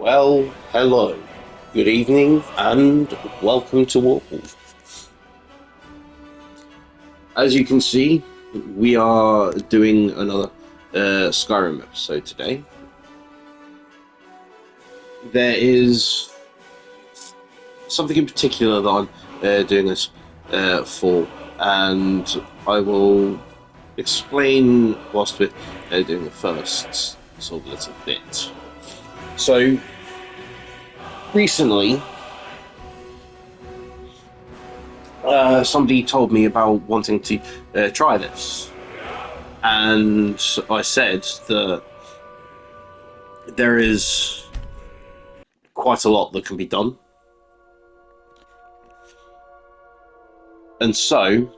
Well, hello, good evening, and welcome to all. As you can see, we are doing another Skyrim episode today. There is something in particular that I'm doing this for, and I will explain whilst we're doing the first sort of little bit. So, recently, somebody told me about wanting to try this, and I said that there is quite a lot that can be done, and so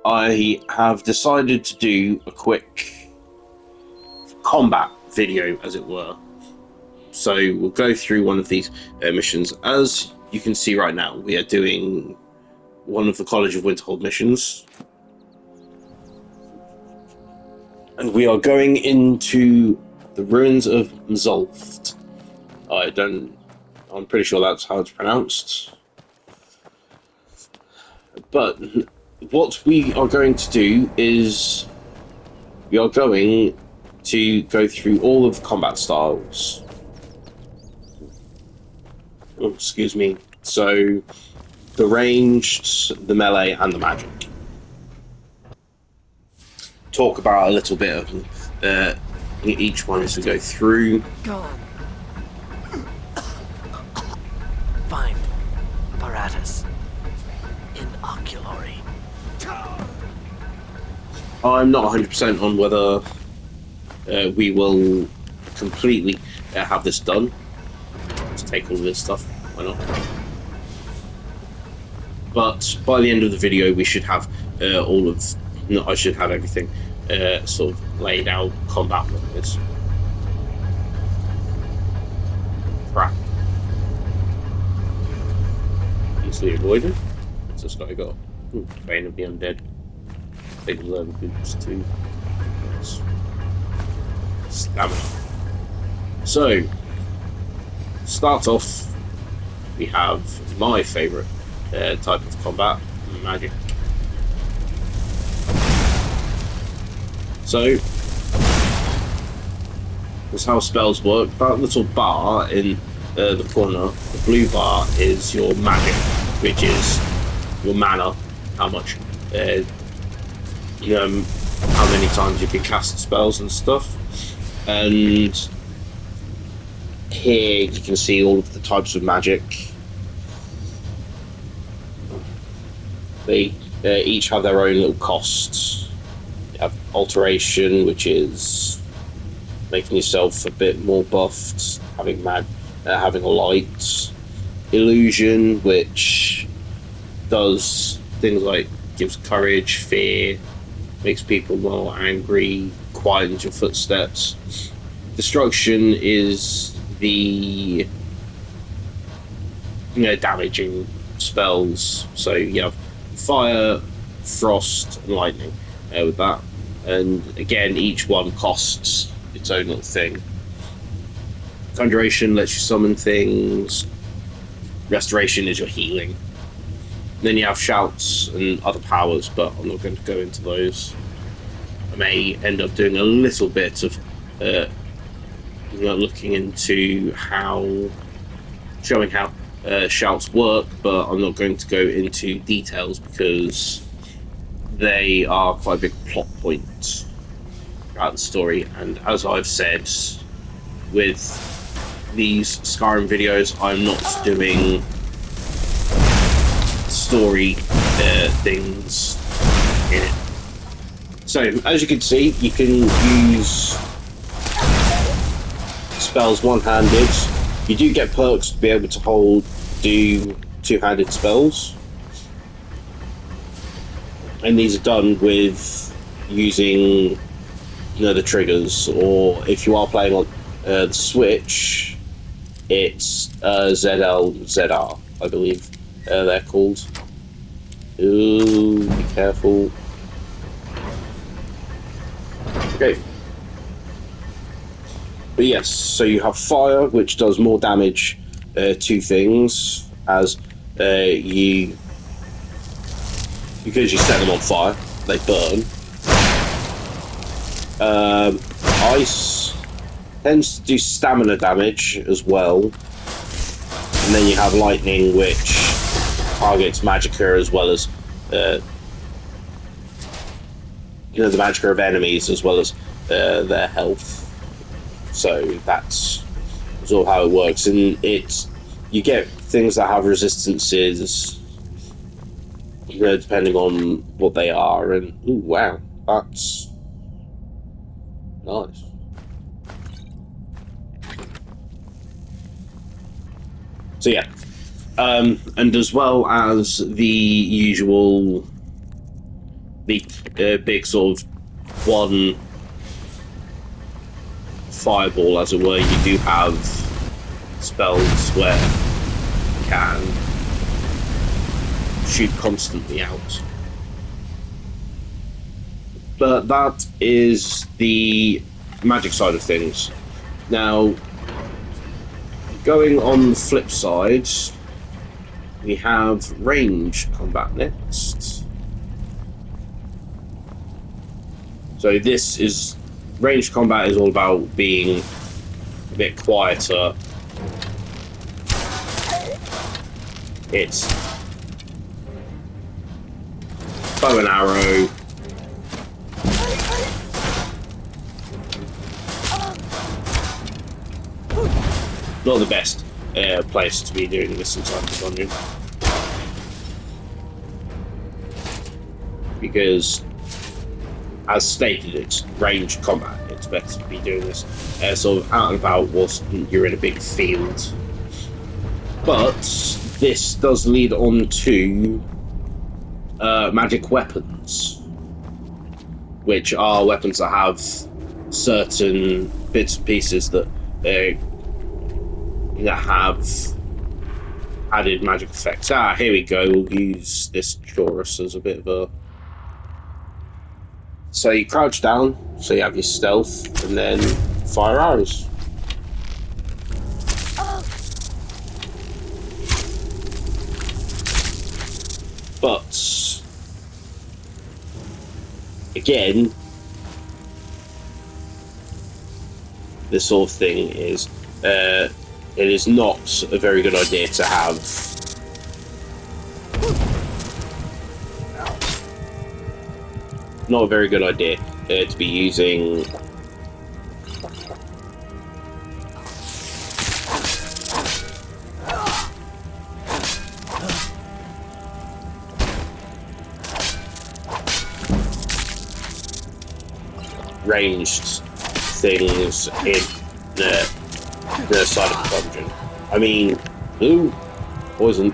I have decided to do a quick combat video, as it were. So we'll go through one of these missions. As you can see right now, we are doing one of the College of Winterhold missions, and we are going into the ruins of Mzulft. I'm pretty sure that's how it's pronounced. But what we are going to do is we are going to go through all of the combat styles. Oh, excuse me. So the ranged, the melee, and the magic. Talk about a little bit of each one as we go through. Go on. Find apparatus in oculory. I'm not 100% on whether we will completely have this done. Let's take all of this stuff. Why not? But by the end of the video, we should have I should have everything sort of laid out combat-wise. Crap. Easily avoided. What's this guy got? Bane of the Undead. They deserve goods too. Yes. Stamina. So, start off, we have my favourite type of combat, magic. So, that's how spells work. That little bar in the corner, the blue bar, is your magic, which is your mana, how much, how many times you can cast spells and stuff. And here you can see all of the types of magic. They each have their own little costs. You have alteration, which is making yourself a bit more buffed, having a light. Illusion, which does things like gives courage, fear, makes people more angry, quietens your footsteps. Destruction is the damaging spells. So you have fire, frost, and lightning with that. And again, each one costs its own little thing. Conjuration lets you summon things. Restoration is your healing. Then you have shouts and other powers, but I'm not going to go into those. I may end up doing a little bit of looking into showing how shouts work, but I'm not going to go into details because they are quite a big plot point throughout the story. And as I've said, with these Skyrim videos, I'm not doing story things in it. So, as you can see, you can use spells one-handed. You do get perks to be able to do two-handed spells. And these are done with using the triggers, or if you are playing on the Switch, it's ZL, ZR, I believe they're called. Ooh, be careful. Okay. But yes, so you have fire, which does more damage to things as you because you set them on fire, they burn. Ice tends to do stamina damage as well, and then you have lightning, which targets magicka as well as the magicka of enemies as well as their health. So that's sort of how it works, and you get things that have resistances, depending on what they are. And ooh, wow, that's nice. So yeah, and as well as the usual, the big sort of one fireball, as it were, you do have spells where you can shoot constantly out. But that is the magic side of things. Now, going on the flip side, we have range combat next. So this is... Ranged combat is all about being a bit quieter. It's bow and arrow. Not the best place to be doing this inside the dungeon, because, as stated, it's ranged combat. It's better to be doing this sort of out and about whilst you're in a big field. But this does lead on to magic weapons, which are weapons that have certain bits and pieces that have added magic effects. Here we go. We'll use this Chorus as a bit of a... So you crouch down, so you have your stealth, and then fire arrows. But again, this sort of thing is it is not a very good idea to have to be using ranged things in the side of the dungeon. I mean, ooh, poison.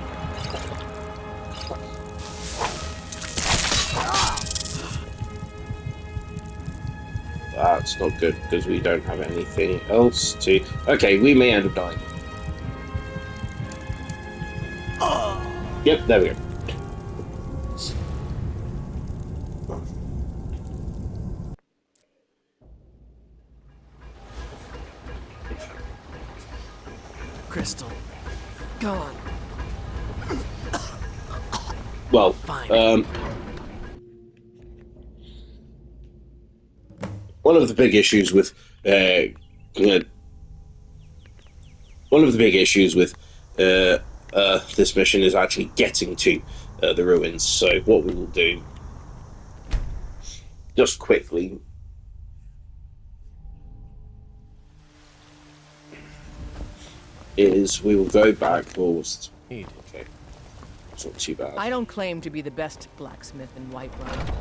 That's not good, because we don't have anything else to... Okay, we may end up dying. Yep, there we go. Crystal. Gone. Well, Fine. one of the big issues with this mission is actually getting to the ruins. So what we will do, just quickly, is we will go back. Okay, it's not too bad. I don't claim to be the best blacksmith in Whiterun.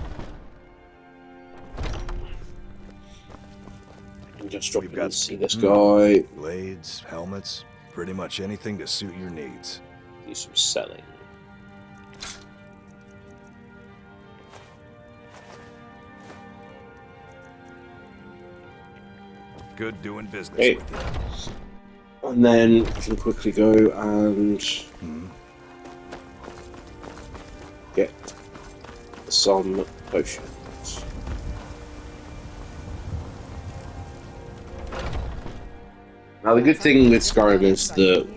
I'm just dropping We've got to see this guy. Blades, helmets, pretty much anything to suit your needs. Do some selling. Good doing business Hey. with you. And then we can quickly go and get some potions. Now the good thing with Skyrim is that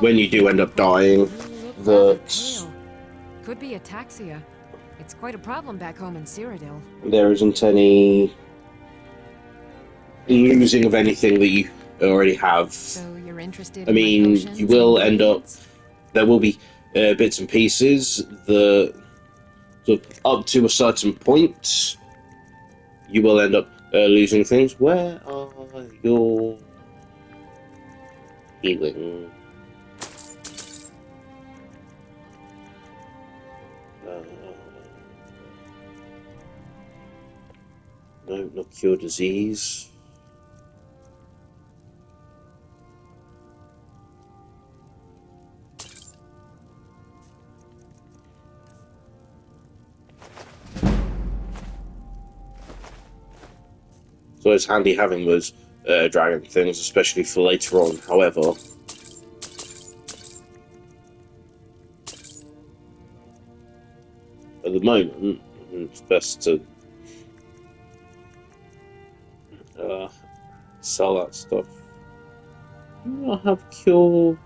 when you do end up dying, that could be ataxia. It's quite a problem back home in Cyrodiil. there isn't any losing of anything that you already have. So you're interested I in mean, my potions you will and end up. ingredients? There will be bits and pieces that, sort of up to a certain point, you will end up losing things. Where are your healing? No, not cure disease. So it's handy having those dragon things, especially for later on. However, at the moment, it's best to sell that stuff. Do I have cure?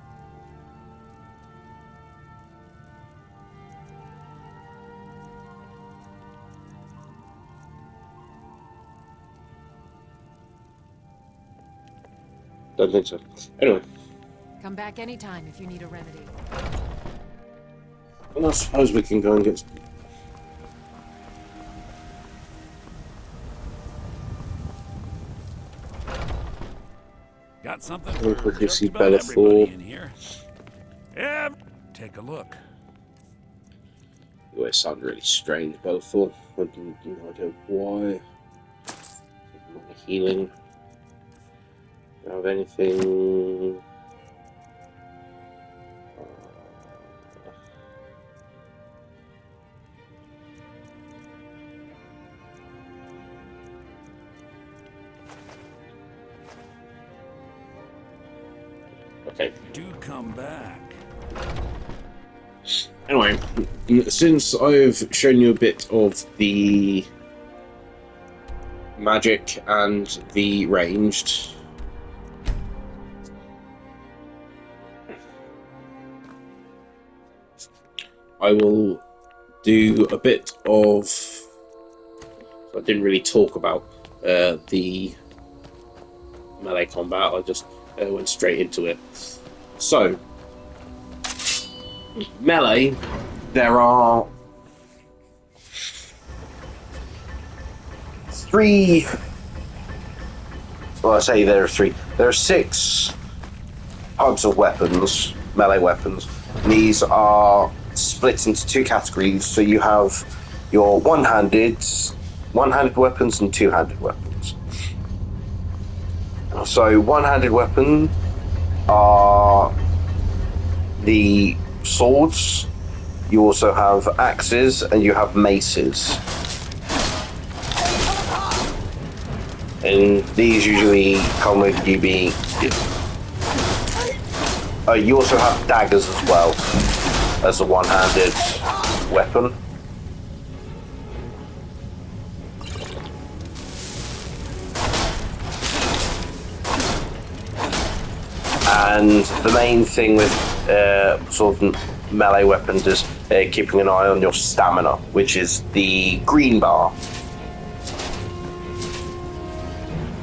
Don't think so. Anyway, Come back anytime if you need a remedy. well, I suppose we can go and get. Got something We'll for quickly just see about Bella everybody for- in here. Yeah, take a look. Oh, it sounded really strange, Belthor. I have no idea why. Healing. Do I have anything? Okay. Do come back. Anyway, since I've shown you a bit of the magic and the ranged, I will do a bit of. I didn't really talk about the melee combat. I just went straight into it. So, melee, there are three. Well, I say there are three. There are 6 types of weapons, melee weapons. These are split into 2 categories. So you have your one-handed weapons and two-handed weapons. So one-handed weapon are the swords. You also have axes and you have maces. And these usually come with you being. You also have daggers as well as a one-handed weapon. And the main thing with sort of melee weapons is keeping an eye on your stamina, which is the green bar.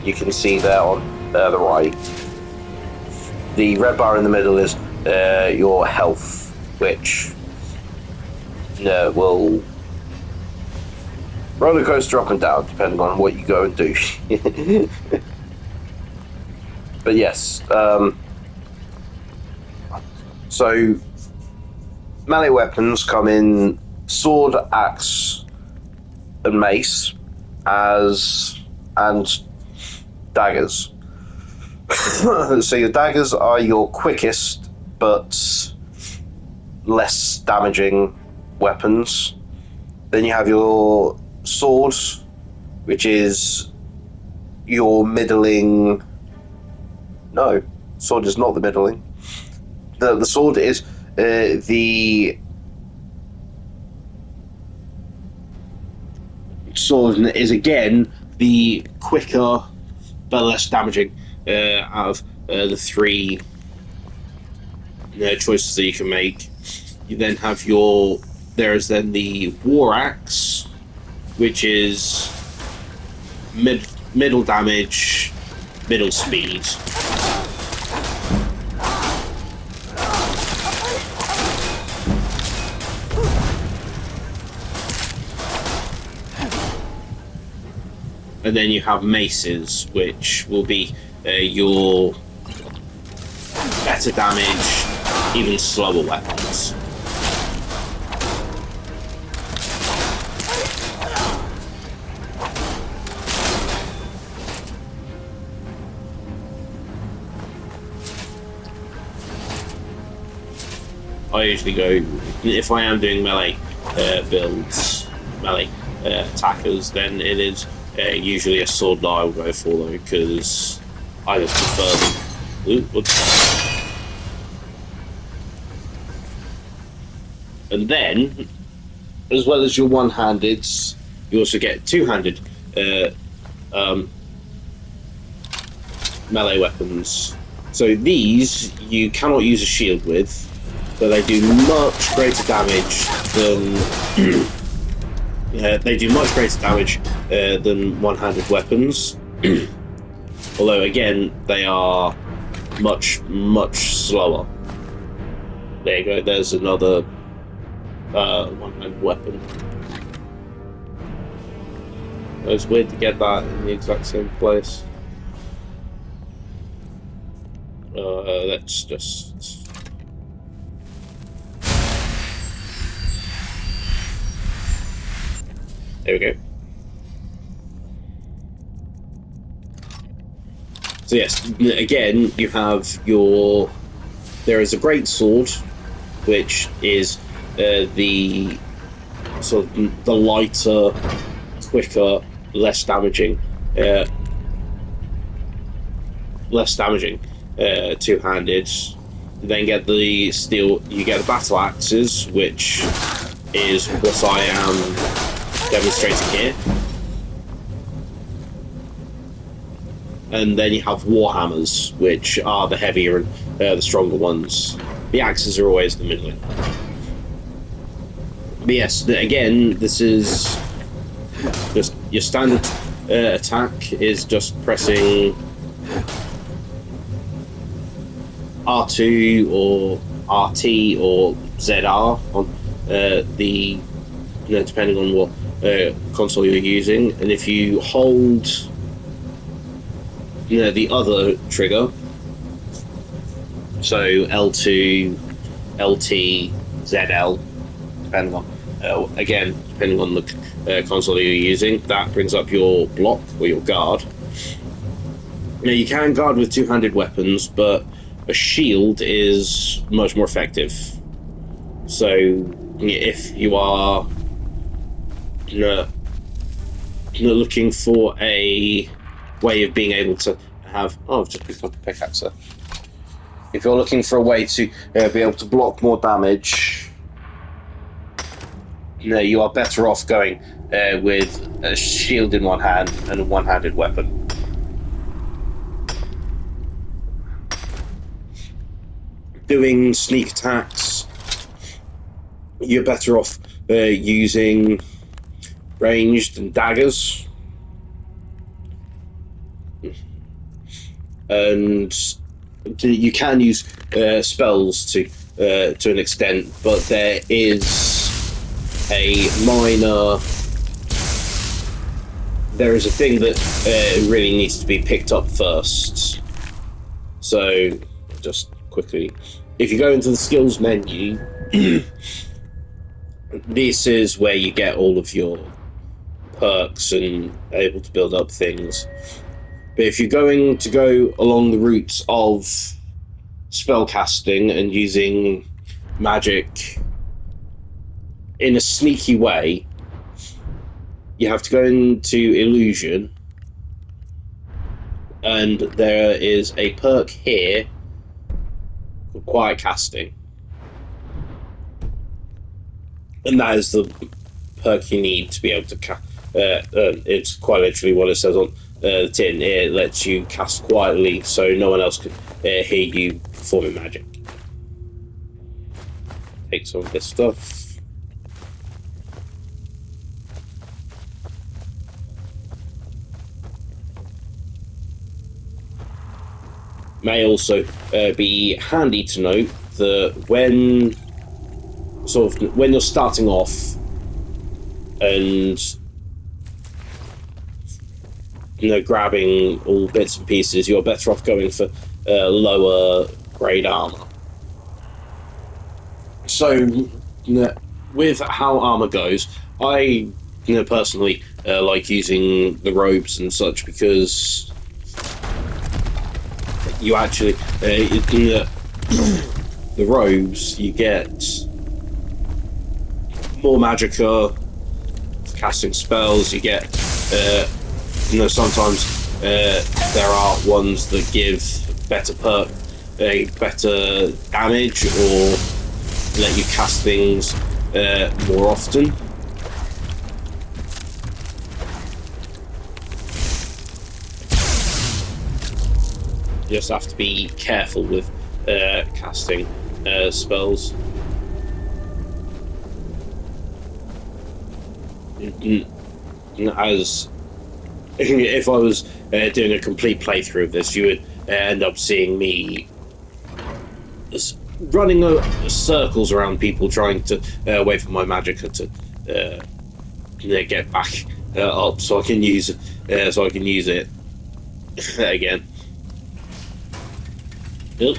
You can see there on the right. The red bar in the middle is your health, which will roller coaster up and down depending on what you go and do. But yes, so melee weapons come in sword, axe, and mace, and daggers. So your daggers are your quickest but less damaging weapons. Then you have your swords, which is your middling. No, sword is not the middling. The sword is the sword is again the quicker but less damaging. out of the three choices that you can make. You then have there is then the War Axe, which is middle damage, middle speed. And then you have maces, which will be your better damage, even slower weapons. I usually go, if I am doing melee builds, melee attackers, then it is usually a sword that I will go for, though, because I just prefer them. Ooh, whoops. And then, as well as your one-handed, you also get two-handed melee weapons. So these you cannot use a shield with, but they do much greater damage than than one-handed weapons. Although again, they are much slower. There you go. There's another one-handed weapon. It's weird to get that in the exact same place. Let's just. There we go. So yes, again, you have there is a great sword, which is the sort of the lighter, quicker, less damaging two-handed. You then get the steel. You get the battle axes, which is what I am demonstrating here. And then you have warhammers, which are the heavier and the stronger ones. The axes are always the middle. But yes, again, this is just your standard attack is just pressing R2 or RT or ZR on depending on what console you're using, and if you hold the other trigger, so L2, LT, ZL, depending on depending on the console you're using, that brings up your block or your guard. Now you can guard with two-handed weapons, but a shield is much more effective. So if you are looking for a way of being able to have... Oh, I've just picked up a pickaxe there. If you're looking for a way to be able to block more damage, you are better off going with a shield in one hand and a one-handed weapon. Doing sneak attacks, you're better off using ranged and daggers, and you can use spells to an extent, but there is a thing that really needs to be picked up first. So just quickly, if you go into the skills menu, this is where you get all of your perks and able to build up things. But if you're going to go along the routes of spellcasting and using magic in a sneaky way, you have to go into illusion, and there is a perk here called quiet casting, and that is the perk you need to be able to it's quite literally what it says on the tin, it lets you cast quietly so no one else can hear you performing magic. Take some of this stuff. May also be handy to note that when you're starting off and grabbing all bits and pieces, you're better off going for lower grade armor. So with how armor goes, I personally like using the robes and such, because you actually in the robes you get more magicka for casting spells. You get sometimes there are ones that give better damage or let you cast things more often. You just have to be careful with casting spells. As if I was doing a complete playthrough of this, you would end up seeing me running circles around people, trying to wait for my magicka to get back up so I can use it again. Yep.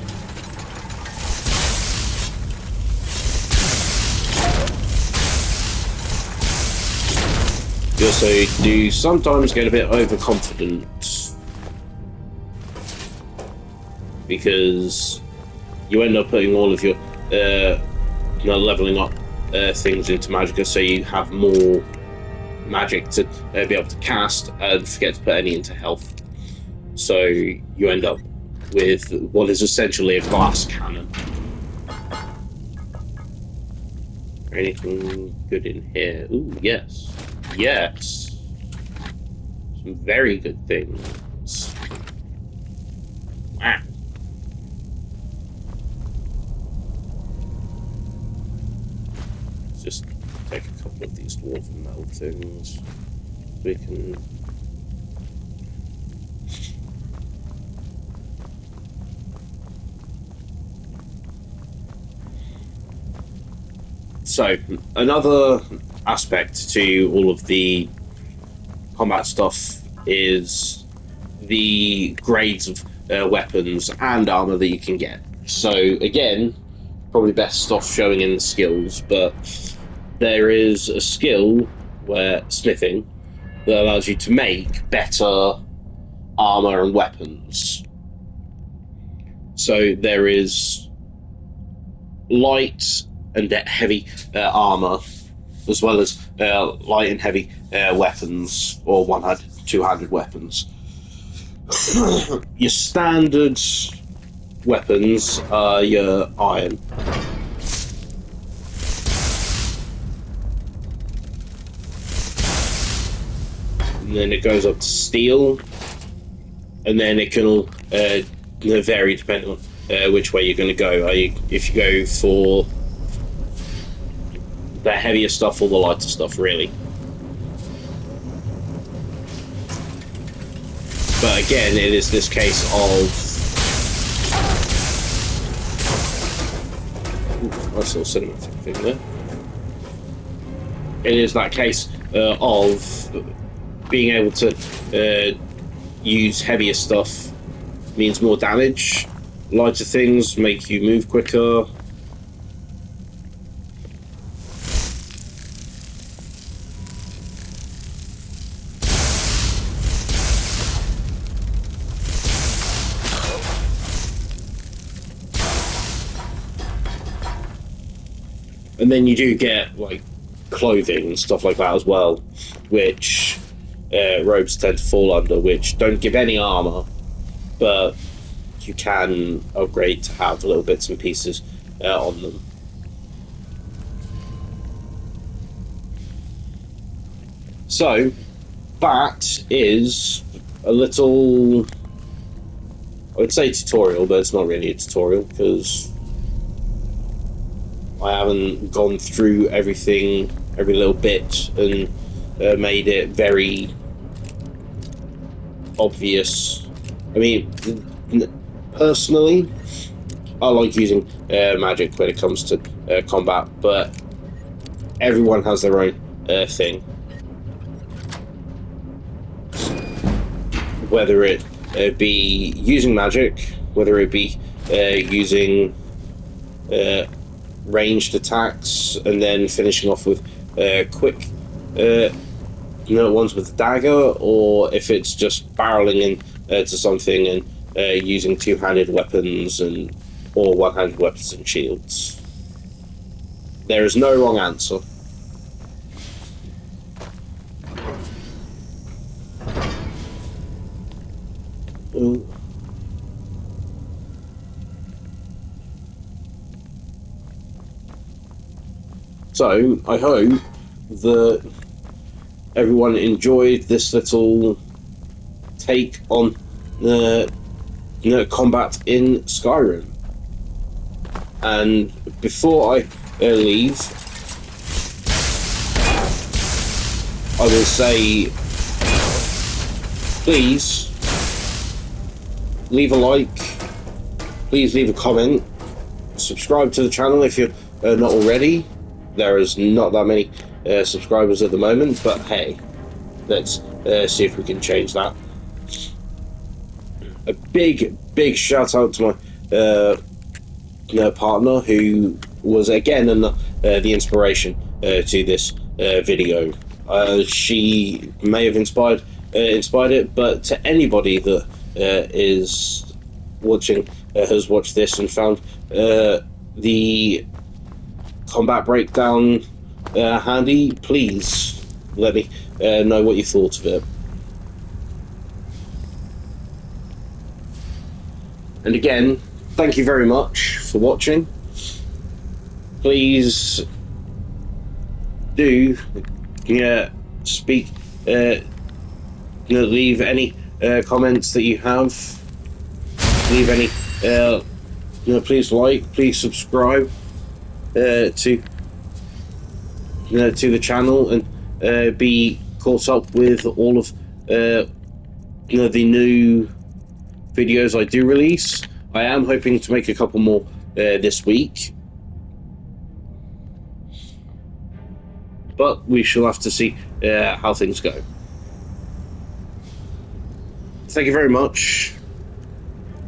You also do sometimes get a bit overconfident, because you end up putting all of your leveling up things into magicka, so you have more magic to be able to cast and forget to put any into health. So you end up with what is essentially a glass cannon. Anything good in here? Ooh, yes. Yes. Some very good things. Wow. Let's just take a couple of these dwarven metal things. We can... So, another aspect to all of the combat stuff is the grades of weapons and armor that you can get. So, again, probably best off showing in the skills, but there is a skill where smithing that allows you to make better armor and weapons. So, there is light and heavy armor, as well as light and heavy weapons, or one-handed, two-handed weapons. Your standard weapons are your iron. And then it goes up to steel, and then it can all vary depending on which way you're going to go. If you go for the heavier stuff or the lighter stuff, really. But again, it is this case of... Ooh, I saw a cinematic thing there. It is that case of being able to use heavier stuff means more damage. Lighter things make you move quicker. And then you do get like clothing and stuff like that as well, which robes tend to fall under, which don't give any armor, but you can upgrade to have little bits and pieces on them. So that is a little, I would say tutorial, but it's not really a tutorial because I haven't gone through everything, every little bit, and made it very obvious. I mean, personally, I like using magic when it comes to combat, but everyone has their own thing. Whether it be using magic, whether it be using ranged attacks, and then finishing off with quick ones with the dagger, or if it's just barreling into something and using two-handed weapons or one-handed weapons and shields. There is no wrong answer. Ooh. So, I hope that everyone enjoyed this little take on combat in Skyrim. And before I leave, I will say, please leave a like, please leave a comment, subscribe to the channel if you're not already. There is not that many subscribers at the moment, but hey, let's see if we can change that. A big shout out to my partner, who was again the inspiration to this video. She may have inspired it, but to anybody that is watching, has watched this and found the combat breakdown handy, please let me know what you thought of it. And again, thank you very much for watching. Please do speak, leave any comments that you have. Leave any, please like, please subscribe to the channel, and be caught up with all of the new videos I do release. I am hoping to make a couple more this week, but we shall have to see how things go. Thank you very much.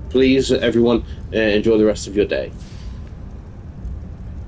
Please, everyone, enjoy the rest of your day.